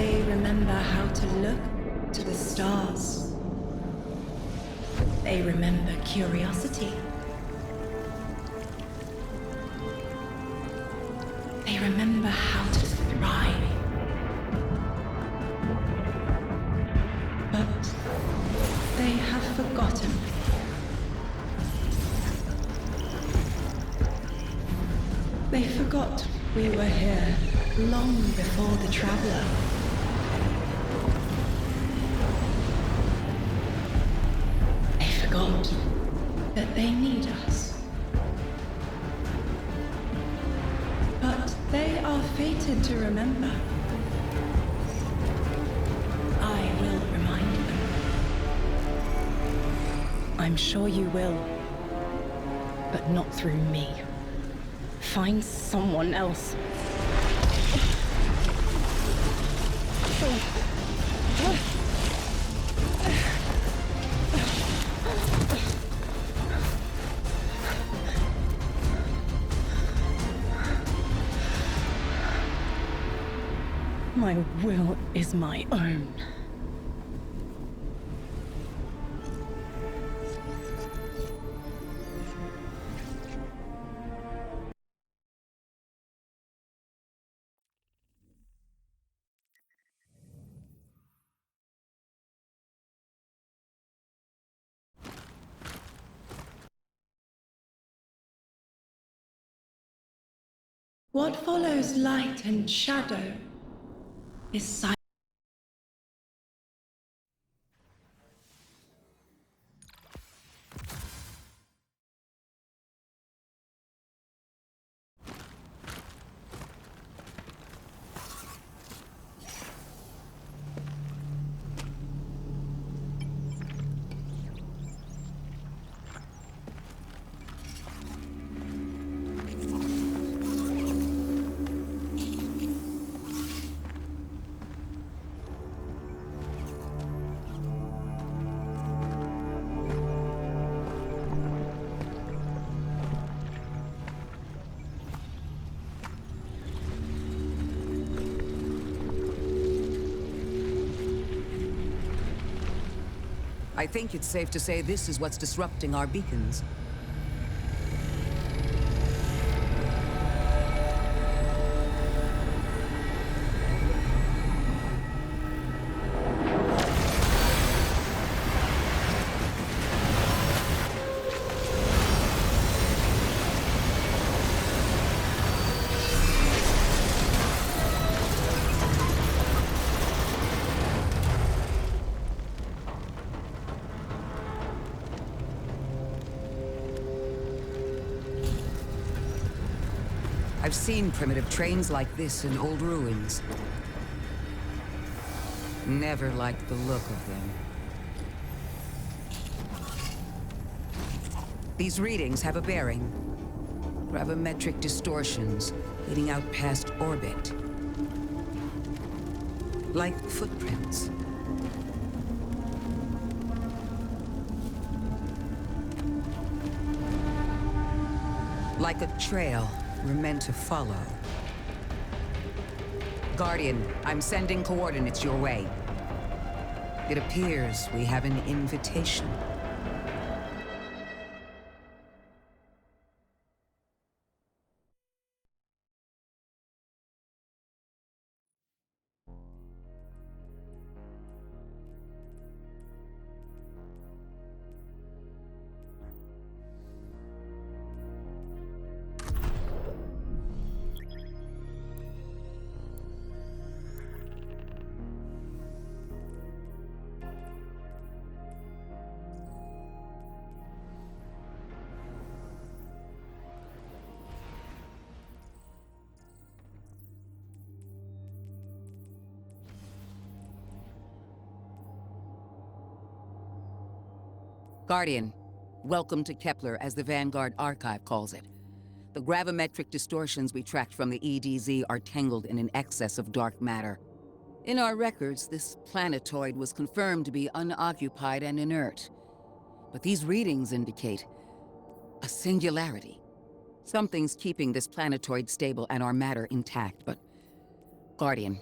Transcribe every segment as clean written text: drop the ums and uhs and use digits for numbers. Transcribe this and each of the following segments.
They remember how to look to the stars. They remember curiosity. They remember how to thrive. But they have forgotten. They forgot we were here long before the Traveler. They forgot that they need us. But they are fated to remember. I will remind them. I'm sure you will. But not through me. Find someone else. My will is my own. What follows light and shadow is silence. I think it's safe to say this is what's disrupting our beacons. I've seen primitive trains like this in old ruins. Never liked the look of them. These readings have a bearing. Gravimetric distortions leading out past orbit. Like footprints. Like a trail we're meant to follow. Guardian, I'm sending coordinates your way. It appears we have an invitation. Guardian, welcome to Kepler, as the Vanguard Archive calls it. The gravimetric distortions we tracked from the EDZ are tangled in an excess of dark matter. In our records, this planetoid was confirmed to be unoccupied and inert. But these readings indicate a singularity. Something's keeping this planetoid stable and our matter intact, but... Guardian,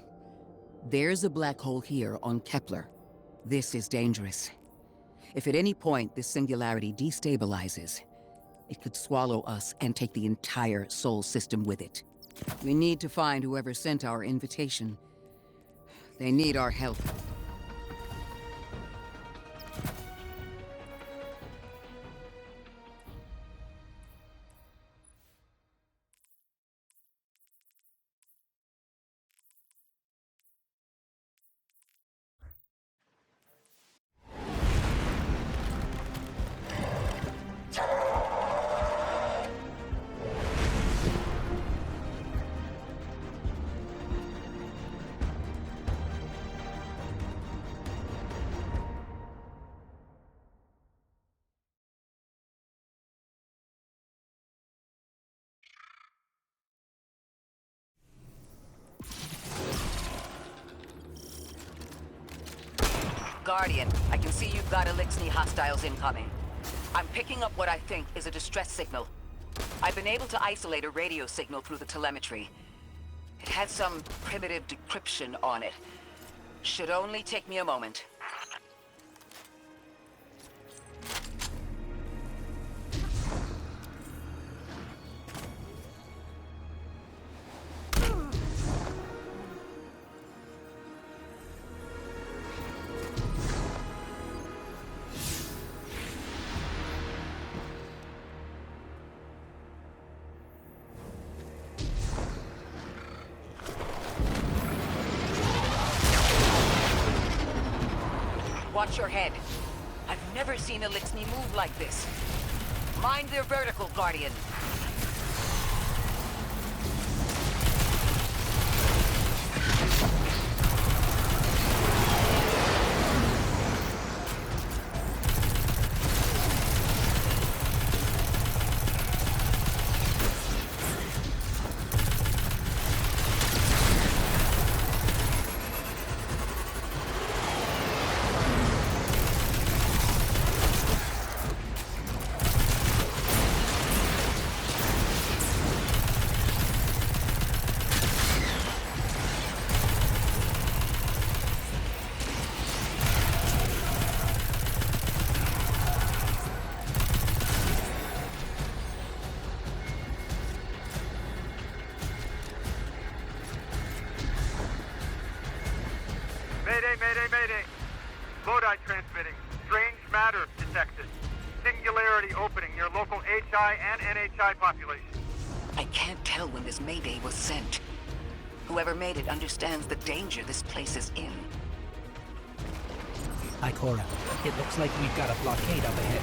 There's a black hole here on Kepler. This is dangerous. If at any point this singularity destabilizes, it could swallow us and take the entire Sol system with it. We need to find whoever sent our invitation. They need our help. Guardian, I can see you've got Elixni hostiles incoming. I'm picking up what I think is a distress signal. I've been able to isolate a radio signal through the telemetry. It had some primitive decryption on it. Should only take me a moment. Watch your head. I've never seen Elixni move like this. Mind their vertical, Guardian. Mayday. Lodi transmitting. Strange matter detected. Singularity opening near local HI and NHI population. I can't tell when this Mayday was sent. Whoever made it understands the danger this place is in. Hi, Cora. It looks like we've got a blockade up ahead.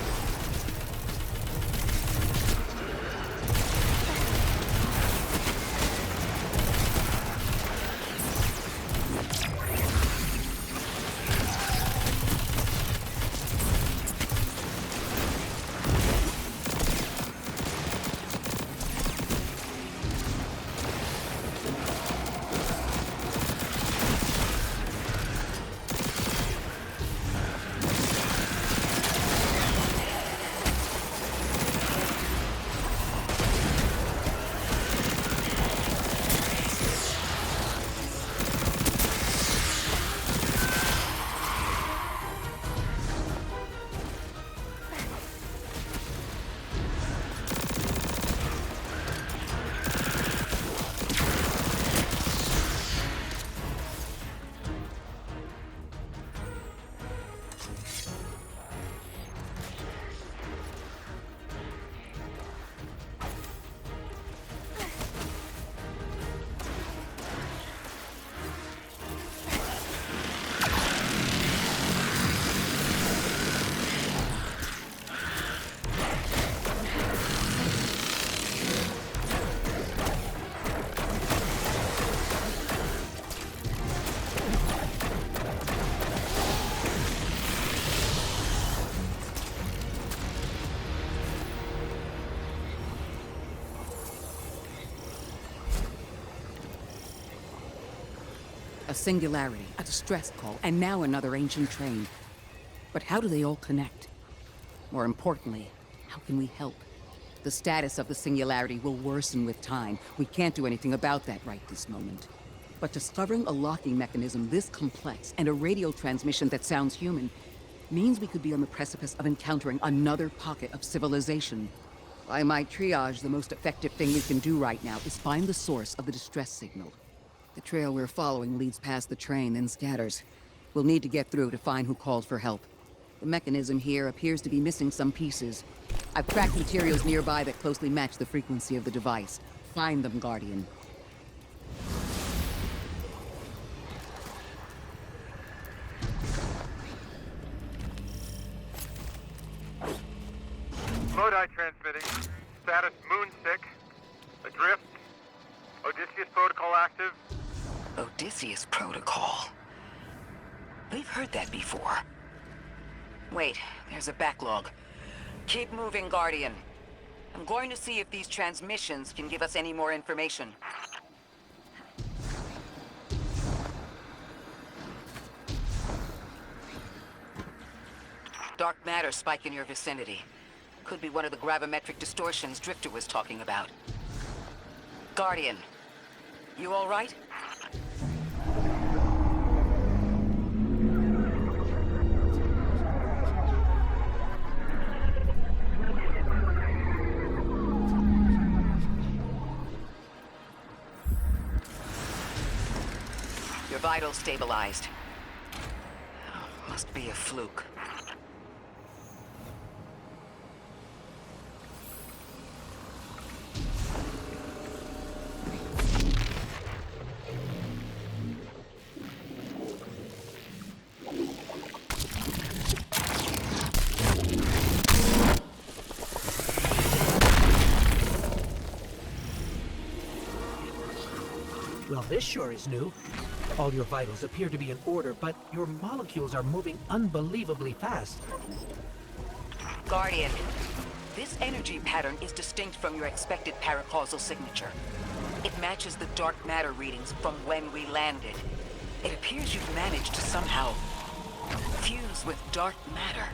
A singularity, a distress call, and now another ancient train. But how do they all connect? More importantly, how can we help? The status of the singularity will worsen with time. We can't do anything about that right this moment. But discovering a locking mechanism this complex and a radio transmission that sounds human means we could be on the precipice of encountering another pocket of civilization. By my triage, the most effective thing we can do right now is find the source of the distress signal. The trail we're following leads past the train, then scatters. We'll need to get through to find who called for help. The mechanism here appears to be missing some pieces. I've tracked materials nearby that closely match the frequency of the device. Find them, Guardian. Lodi transmitting. Status moonsick. Adrift. Odysseus protocol active. Odysseus protocol. We've heard that before. Wait, there's a backlog. Keep moving, Guardian. I'm going to see if these transmissions can give us any more information. Dark matter spike in your vicinity. Could be one of the gravimetric distortions Drifter was talking about. Guardian, you all right? Your vitals stabilized. Must be a fluke. Well, this sure is new. All your vitals appear to be in order, but your molecules are moving unbelievably fast. Guardian, this energy pattern is distinct from your expected paracausal signature. It matches the dark matter readings from when we landed. It appears you've managed to somehow fuse with dark matter.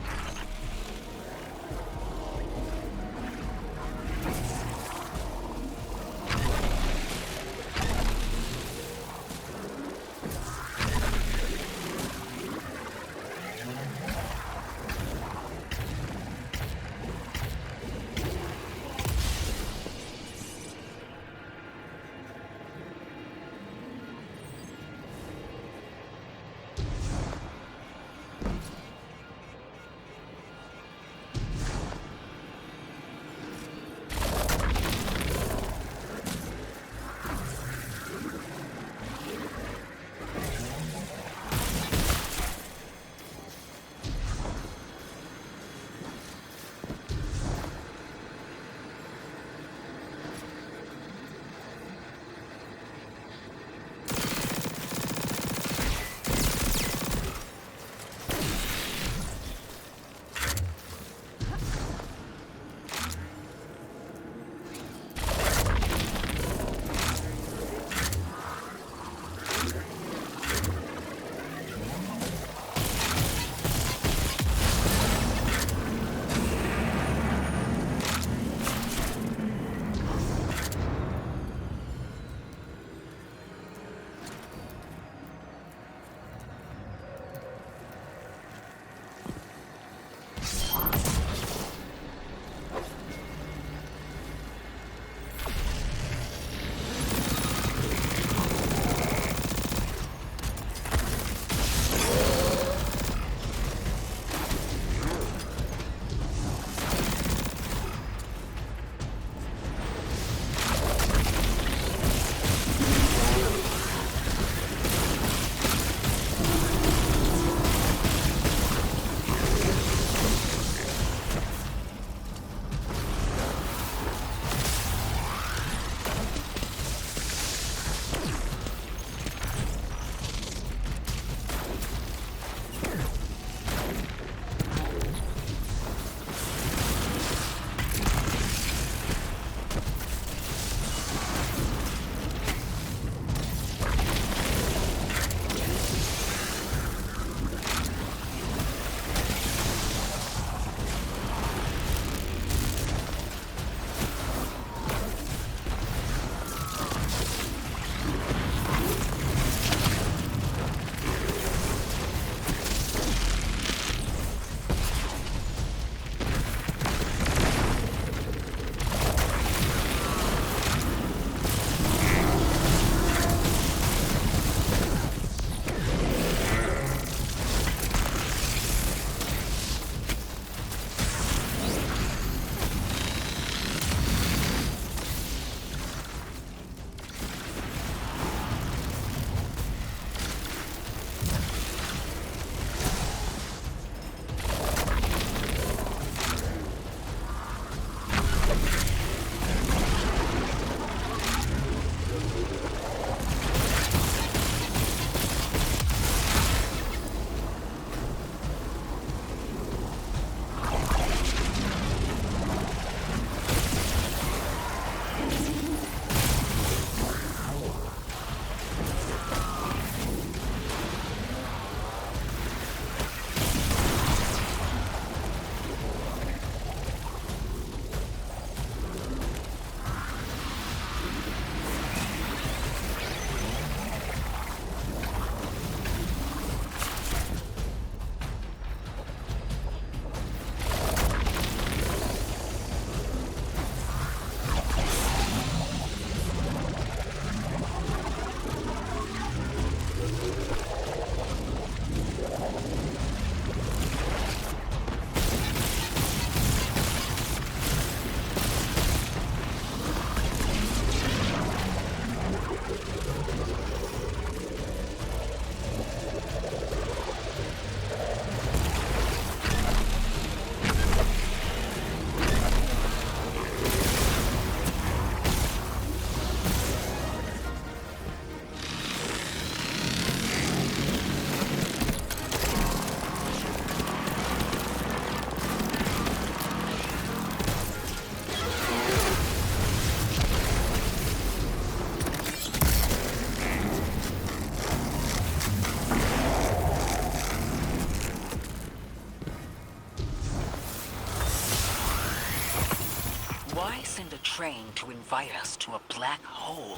train to invite us to a black hole.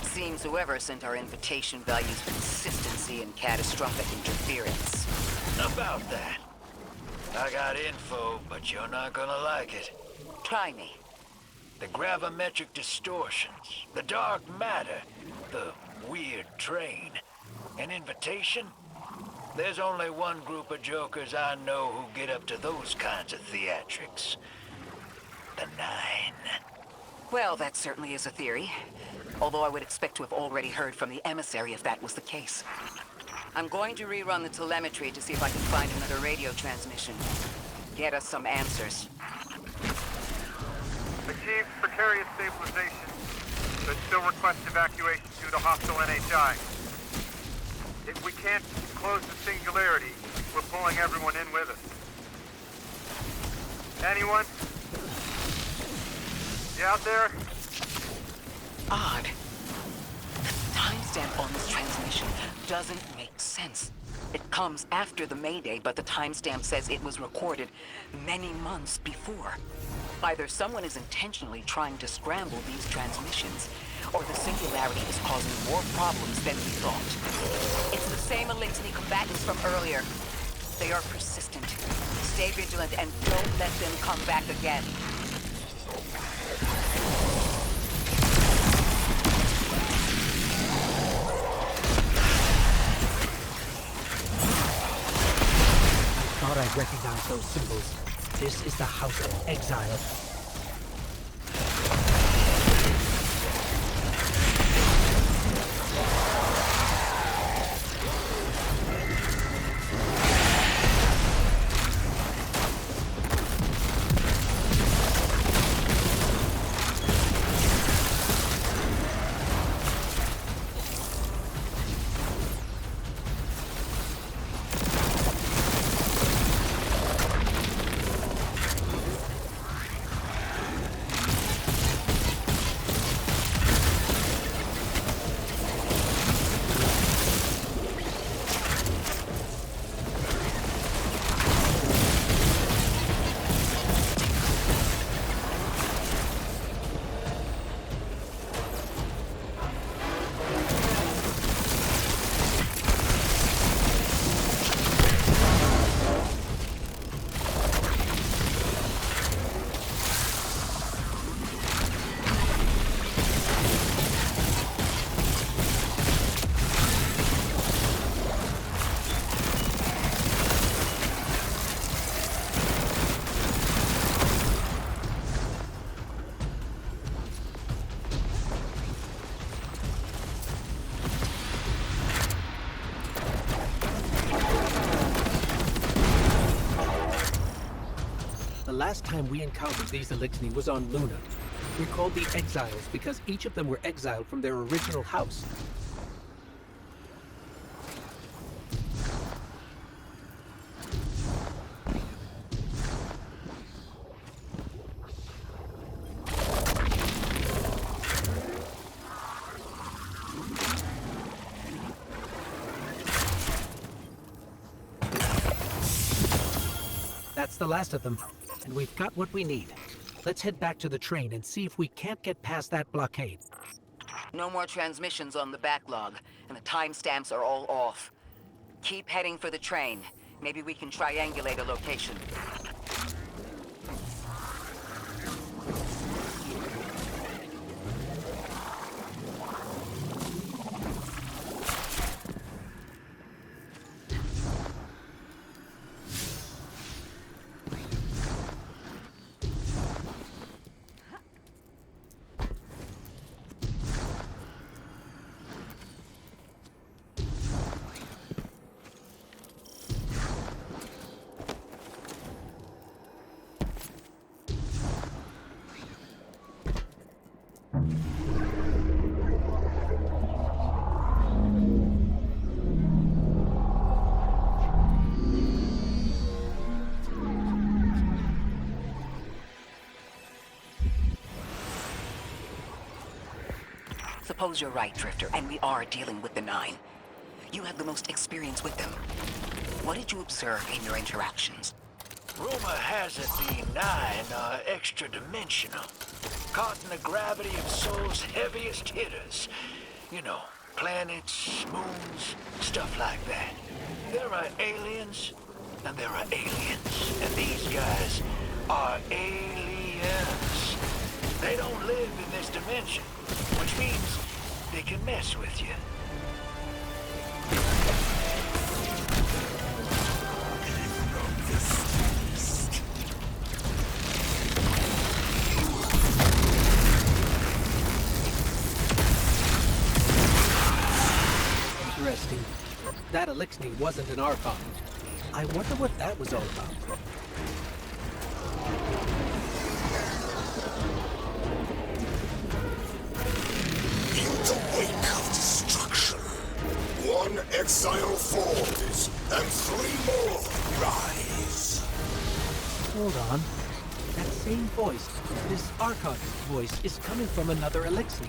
Seems whoever sent our invitation values consistency and catastrophic interference. About that. I got info, but you're not gonna like it. Try me. The gravimetric distortions, the dark matter, the weird train. An invitation? There's only one group of jokers I know who get up to those kinds of theatrics. The Nine. Well, that certainly is a theory. Although I would expect to have already heard from the emissary if that was the case. I'm going to rerun the telemetry to see if I can find another radio transmission. Get us some answers. Achieved precarious stabilization, but still request evacuation due to hostile NHI. If we can't close the singularity, we're pulling everyone in with us. Anyone? You out there? Odd. The timestamp on this transmission doesn't make sense. It comes after the Mayday, but the timestamp says it was recorded many months before. Either someone is intentionally trying to scramble these transmissions, or the singularity is causing more problems than we thought. It's the same Elixir combatants from earlier. They are persistent. Stay vigilant and don't let them come back again. Thought I'd recognize those symbols. This is the House of Exile. The last time we encountered these Elixir was on Luna. We're called the Exiles because each of them were exiled from their original house. That's the last of them, and we've got what we need. Let's head back to the train and see if we can't get past that blockade. No more transmissions on the backlog, and the timestamps are all off. Keep heading for the train. Maybe we can triangulate a location. Suppose you're right, Drifter, and we are dealing with the Nine. You have the most experience with them. What did you observe in your interactions? Rumor has it the 9 are extra-dimensional, caught in the gravity of Sol's heaviest hitters. You know, planets, moons, stuff like that. There are aliens, and there are aliens. And these guys are aliens. They don't live in this dimension, which means they can mess with you. Interesting. That elixir wasn't an Archon. I wonder what that was all about. In the wake of destruction, one exile falls, and 3 more rise. Hold on. That same voice, this Archon's voice, is coming from another elixir.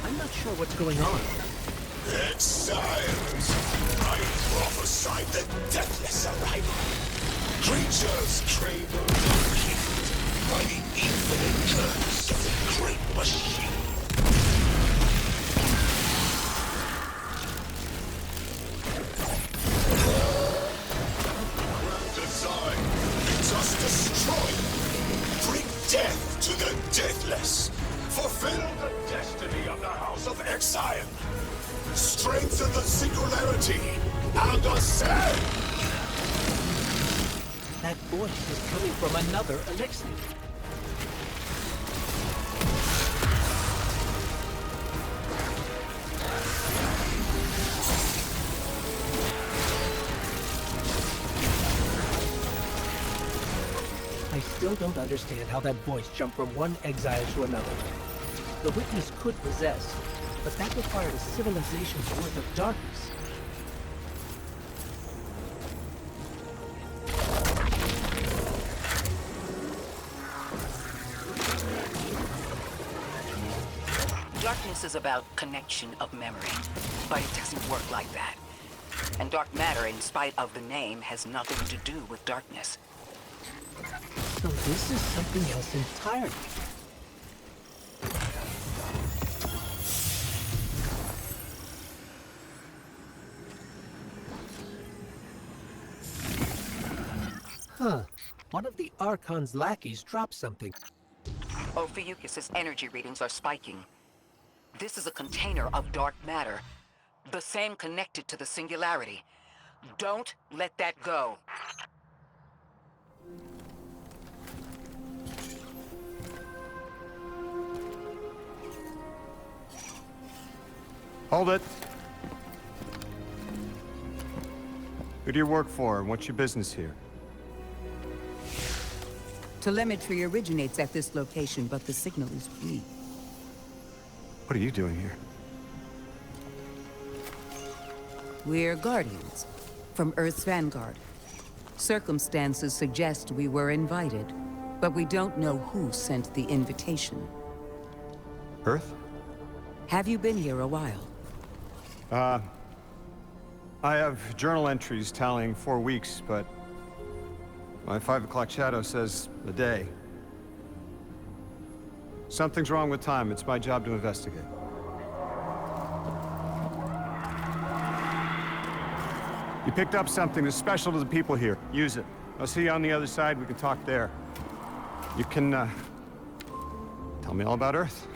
I'm not sure what's going on. Exiles, I prophesied the deathless arrival. Creatures cradled and killed by the infinite curse of the great machine. Design, let us destroy them. Bring death to the deathless. Fulfill the destiny of the House of Exile. Strengthen the singularity and ascend! That voice is coming from another elixir. I still don't understand how that voice jumped from one exile to another. The witness could possess, but that required a civilization's worth of darkness. Darkness is about connection of memory, but it doesn't work like that. And dark matter, in spite of the name, has nothing to do with darkness. So this is something else entirely. Huh. One of the Archon's lackeys dropped something. Ophiuchus's energy readings are spiking. This is a container of dark matter, the same connected to the singularity. Don't let that go. Hold it. Who do you work for, and what's your business here? Telemetry originates at this location, but the signal is weak. What are you doing here? We're Guardians, from Earth's Vanguard. Circumstances suggest we were invited, but we don't know who sent the invitation. Earth? Have you been here a while? I have journal entries tallying 4 weeks, but my 5 o'clock shadow says a day. Something's wrong with time. It's my job to investigate. You picked up something that's special to the people here. Use it. I'll see you on the other side. We can talk there. You can, tell me all about Earth.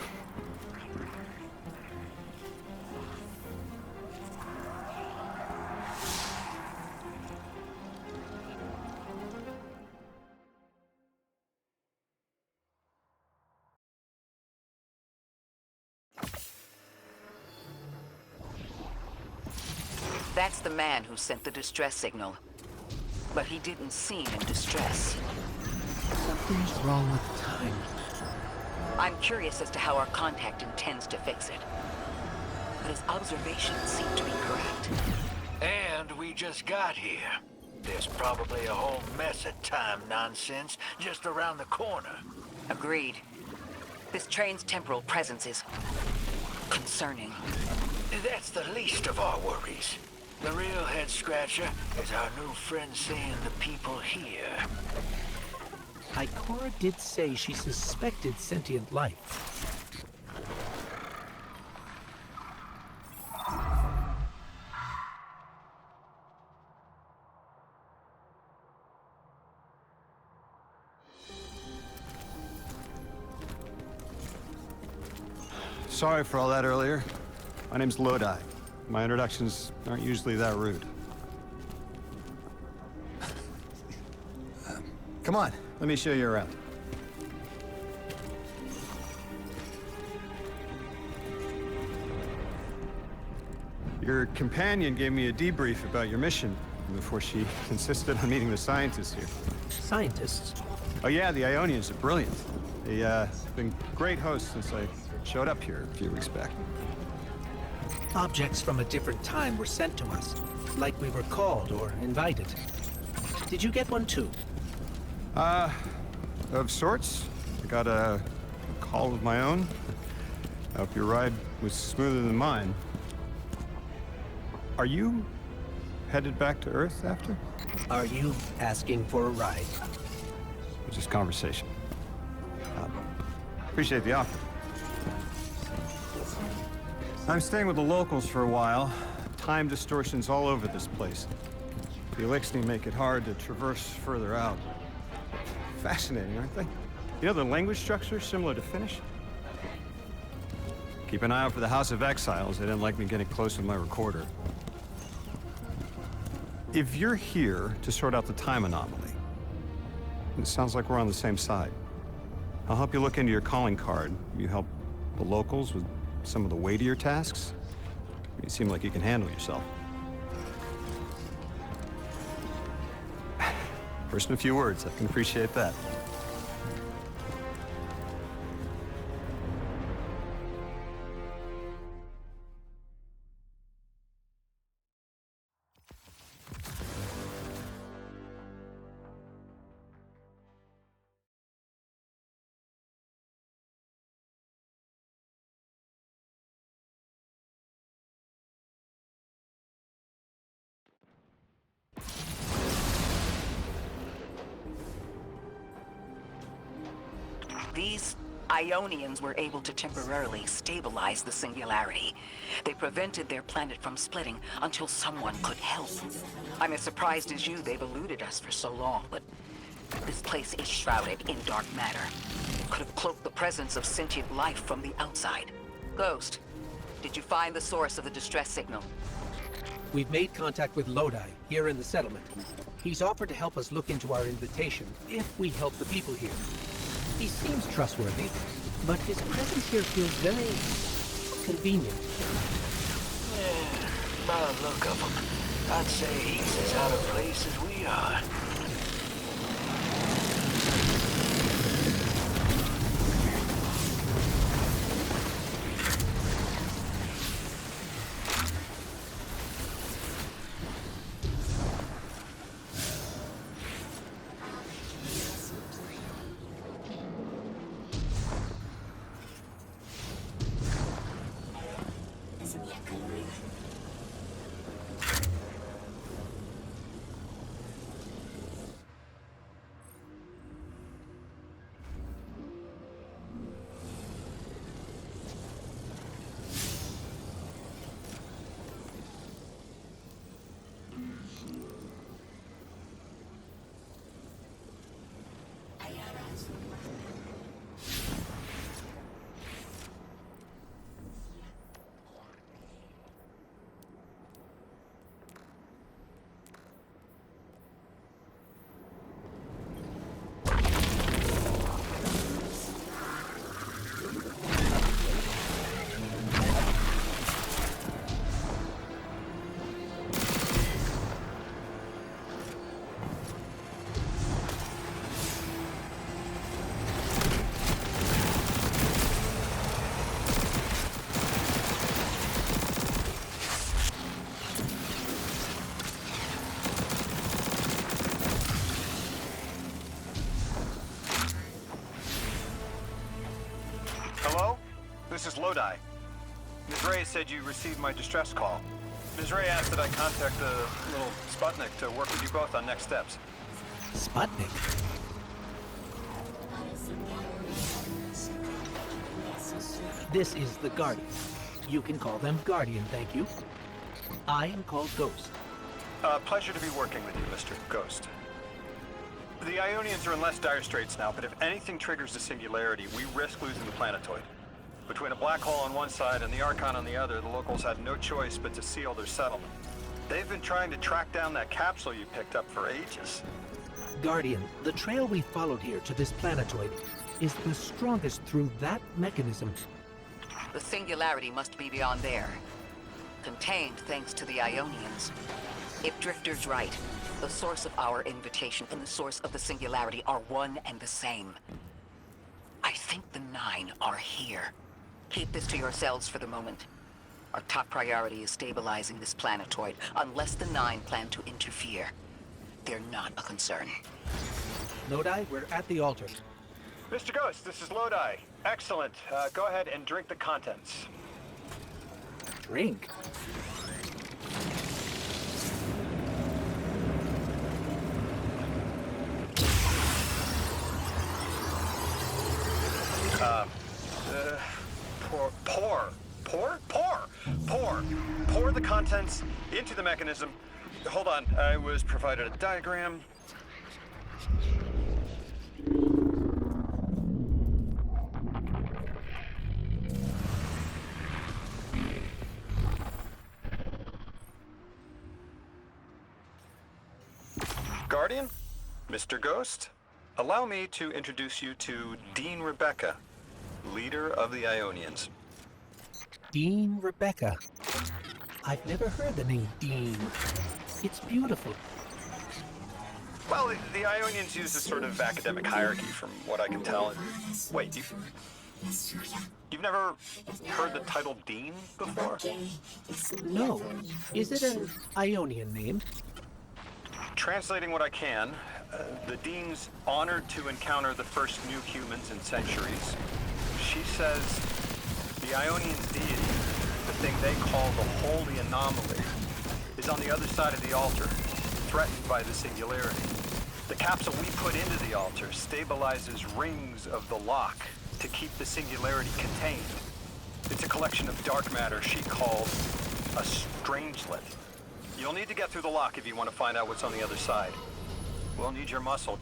That's the man who sent the distress signal. But he didn't seem in distress. Something's wrong with time. I'm curious as to how our contact intends to fix it. But his observations seem to be correct. And we just got here. There's probably a whole mess of time nonsense just around the corner. Agreed. This train's temporal presence is concerning. That's the least of our worries. The real head-scratcher is our new friend seeing the people here. Ikora did say she suspected sentient life. Sorry for all that earlier. My name's Lodi. My introductions aren't usually that rude. Come on, let me show you around. Your companion gave me a debrief about your mission before she insisted on meeting the scientists here. Scientists? Oh yeah, the Ionians are brilliant. They've been great hosts since I showed up here a few weeks back. Objects from a different time were sent to us, like we were called or invited. Did you get one too? Of sorts. I got a call of my own. I hope your ride was smoother than mine. Are you headed back to Earth after? Are you asking for a ride? Just conversation. Appreciate the offer. I'm staying with the locals for a while. Time distortions all over this place. The Elixni make it hard to traverse further out. Fascinating, aren't they? You know, the language structure is similar to Finnish. Keep an eye out for the House of Exiles. They didn't like me getting close with my recorder. If you're here to sort out the time anomaly, it sounds like we're on the same side. I'll help you look into your calling card. You help the locals with some of the weightier tasks. You seem like you can handle yourself. First in a few words, I can appreciate that. These Ionians were able to temporarily stabilize the singularity. They prevented their planet from splitting until someone could help. I'm as surprised as you they've eluded us for so long, but this place is shrouded in dark matter. It could have cloaked the presence of sentient life from the outside. Ghost, did you find the source of the distress signal? We've made contact with Lodi, here in the settlement. He's offered to help us look into our invitation, if we help the people here. He seems trustworthy, but his presence here feels very convenient. Yeah, by the look of him, I'd say he's as out of place as we are. Hello? This is Lodi. Ms. Reyes said you received my distress call. Ms. Ray asked that I contact the little Sputnik to work with you both on next steps. Sputnik? This is the Guardian. You can call them Guardian, thank you. I am called Ghost. Pleasure to be working with you, Mr. Ghost. The Ionians are in less dire straits now, but if anything triggers the singularity, we risk losing the planetoid. Between a black hole on one side and the Archon on the other, the locals had no choice but to seal their settlement. They've been trying to track down that capsule you picked up for ages. Guardian, the trail we followed here to this planetoid is the strongest through that mechanism. The singularity must be beyond there. Contained thanks to the Ionians. If Drifter's right, the source of our invitation and the source of the singularity are one and the same. I think the 9 are here. Keep this to yourselves for the moment. Our top priority is stabilizing this planetoid, unless the 9 plan to interfere. They're not a concern. Lodi, we're at the altar. Mr. Ghost, this is Lodi. Excellent. Go ahead and drink the contents. Drink? Pour the contents into the mechanism. Hold on, I was provided a diagram. Guardian, Mr. Ghost, allow me to introduce you to Dean Rebecca, leader of the Ionians. Dean Rebecca. I've never heard the name Dean. It's beautiful. Well, the Ionians use a sort of academic hierarchy from what I can tell. Wait, you've never heard the title Dean before? No. Is it an Ionian name? Translating what I can, the Dean's honored to encounter the first new humans in centuries. She says the Ionian's deity, the thing they call the Holy Anomaly, is on the other side of the altar, threatened by the singularity. The capsule we put into the altar stabilizes rings of the lock to keep the singularity contained. It's a collection of dark matter she calls a strangelet. You'll need to get through the lock if you want to find out what's on the other side. We'll need your muscle.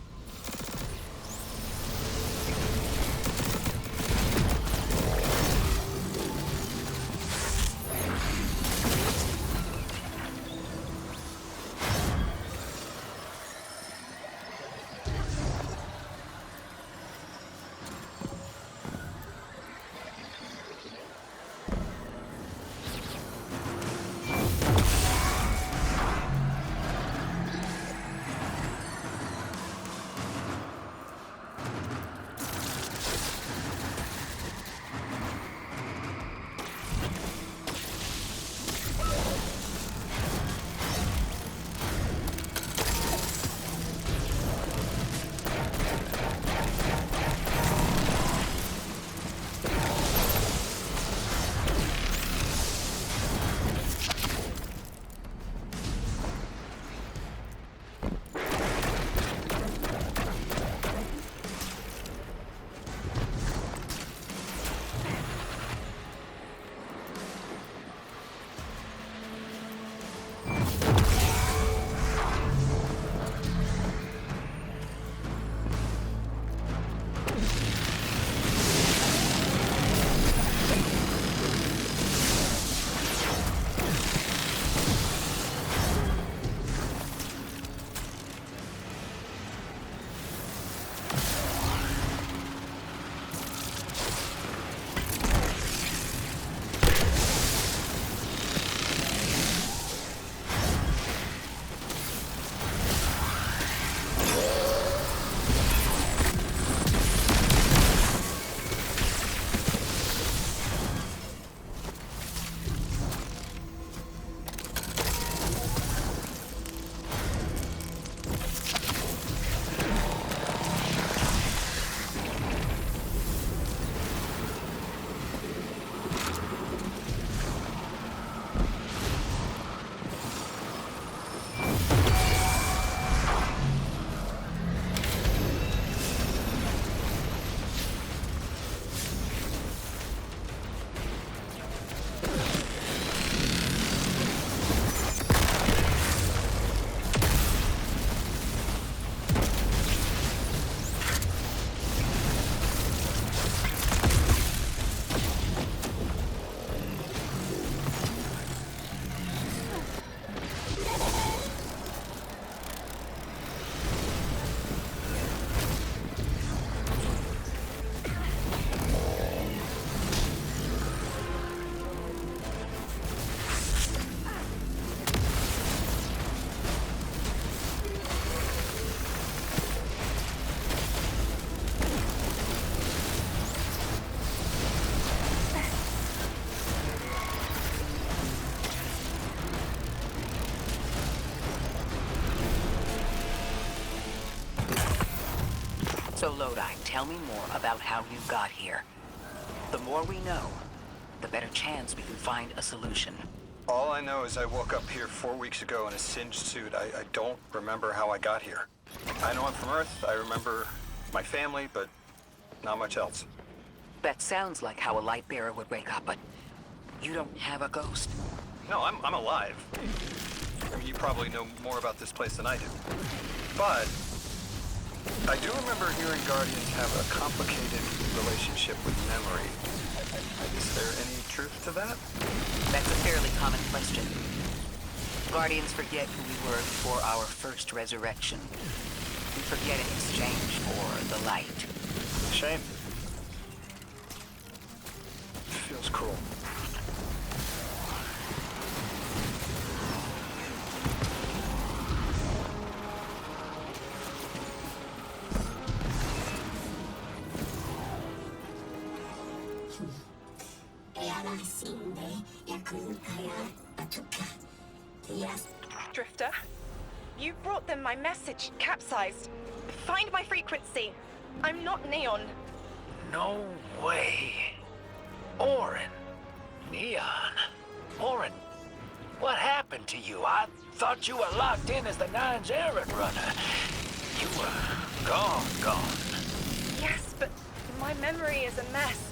So Lodi, tell me more about how you got here. The more we know, the better chance we can find a solution. All I know is I woke up here 4 weeks ago in a singed suit. I don't remember how I got here. I know I'm from Earth. I remember my family, but not much else. That sounds like how a light bearer would wake up, but you don't have a ghost. No, I'm alive. I mean, you probably know more about this place than I do. But I do remember hearing Guardians have a complicated relationship with memory. Is there any truth to that? That's a fairly common question. Guardians forget who we were before our first resurrection. We forget in exchange for the light. Shame. Feels cruel. Drifter, you brought them my message, capsized. Find my frequency. I'm not Neon. No way. Orin. Neon. Orin, what happened to you? I thought you were locked in as the Nine's errand runner. You were gone. Yes, but my memory is a mess.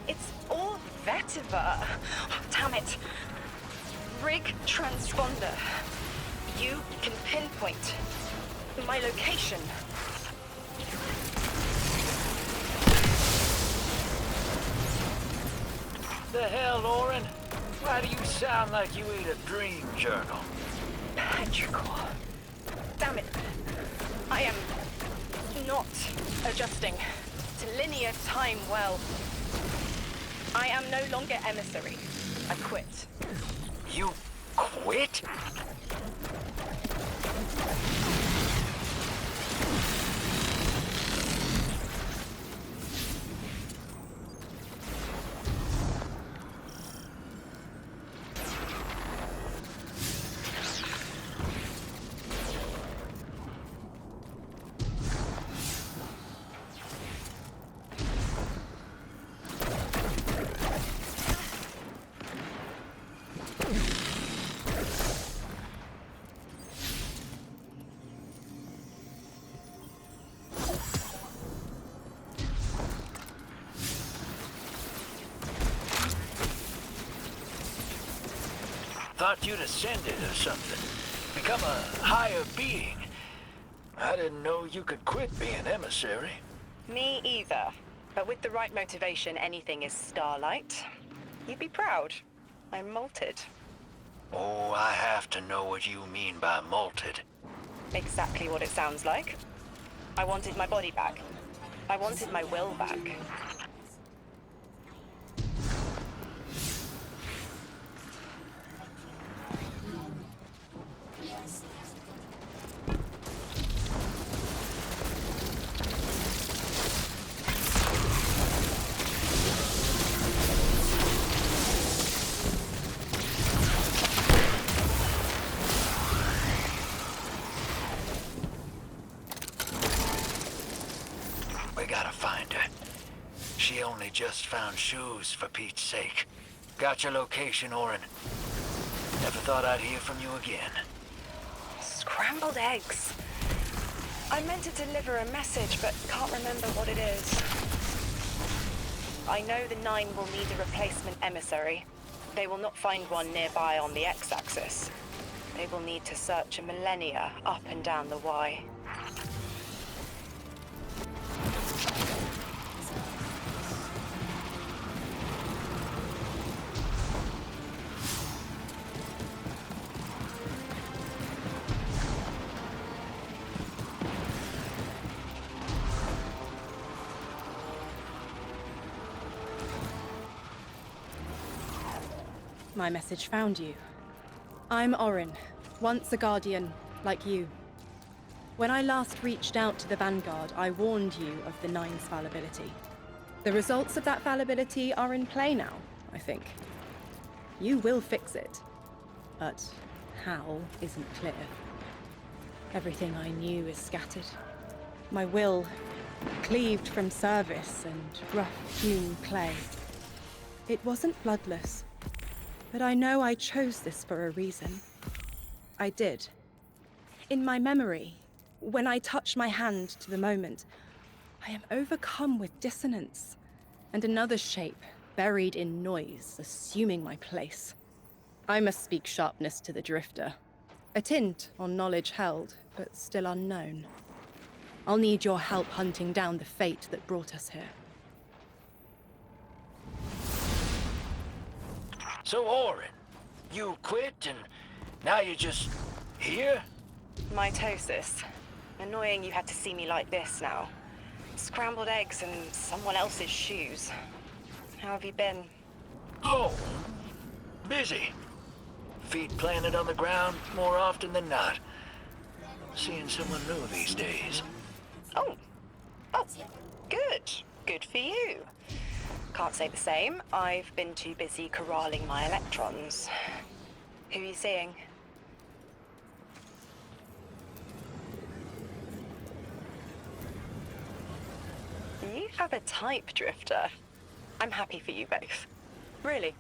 It's all vetiver. Oh, damn it. Rig transponder. You can pinpoint my location. The hell, Orin? Why do you sound like you ate a dream journal? Petrichor. Damn it. I am not adjusting to linear time well. I am no longer emissary. I quit. You quit? Thought you'd ascended or something. Become a higher being. I didn't know you could quit being emissary. Me either. But with the right motivation, anything is starlight. You'd be proud. I'm molted. Oh, I have to know what you mean by molted. Exactly what it sounds like. I wanted my body back. I wanted my will back. We gotta find her. She only just found shoes, for Pete's sake. Got your location, Orin. Never thought I'd hear from you again. Scrambled eggs. I meant to deliver a message, but can't remember what it is. I know the Nine will need a replacement emissary. They will not find one nearby on the X-axis. They will need to search a millennia up and down the Y. My message found you. I'm Orin, once a Guardian, like you. When I last reached out to the Vanguard, I warned you of the Nine's fallibility. The results of that fallibility are in play now, I think. You will fix it, but how isn't clear. Everything I knew is scattered. My will cleaved from service and rough-hewn clay. It wasn't bloodless, but I know I chose this for a reason. I did. In my memory, when I touch my hand to the moment, I am overcome with dissonance, and another shape, buried in noise, assuming my place. I must speak sharpness to the drifter. A tint on knowledge held, but still unknown. I'll need your help hunting down the fate that brought us here. So, Orin, you quit and now you're just here? Mitosis. Annoying you had to see me like this now. Scrambled eggs and someone else's shoes. How have you been? Oh, busy. Feet planted on the ground more often than not. Seeing someone new these days. Oh, good. Good for you. Can't say the same. I've been too busy corralling my electrons. Who are you seeing? You have a type, Drifter. I'm happy for you both. Really.